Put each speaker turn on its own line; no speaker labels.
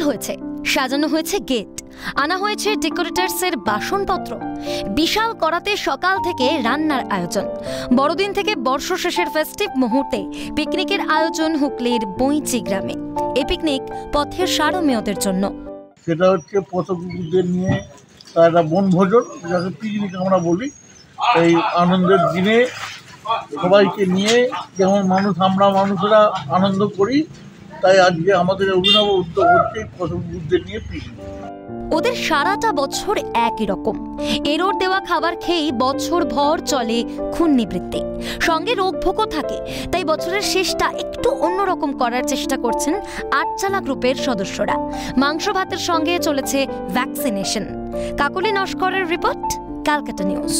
হয়েছে, সাজানো হয়েছে গেট, আনা হয়েছে ডেকোরেটার্সের বাসনপত্র, বিশাল করাতে সকাল থেকে রান্নার আয়োজন। বড়দিন থেকে বর্ষ শেষের ফেস্টিভ মুহূর্তে পিকনিকের আয়োজন হুগলির বইচি গ্রামে। এই পিকনিক পথের সারমেয়দের জন্য।
সেটা হচ্ছে পথকুকুরদের নিয়ে একটা বনভোজন, যাকে পিকনিক আমরা বলি। এই আনন্দের দিনে সবাইকে নিয়ে যেমন আমরা মানুষেরা আনন্দ করি, তাই আজকে আমাদের অভিনব উদ্যোগ হচ্ছে পথকুকুরদের নিয়ে পিকনিক।
ওদের সারাটা বছর একই রকম এরোর দেওয়া খাবার খেয়েই বছর ভর চলে ক্ষুণ্ণিবৃত্তি, সঙ্গে রোগভোগও থাকে। তাই বছরের শেষটা একটু অন্যরকম করার চেষ্টা করছেন আটচালা গ্রুপের সদস্যরা। মাংস ভাতের সঙ্গে চলেছে ভ্যাকসিনেশন। কাকলি নস্করের রিপোর্ট, ক্যালকাটা নিউজ।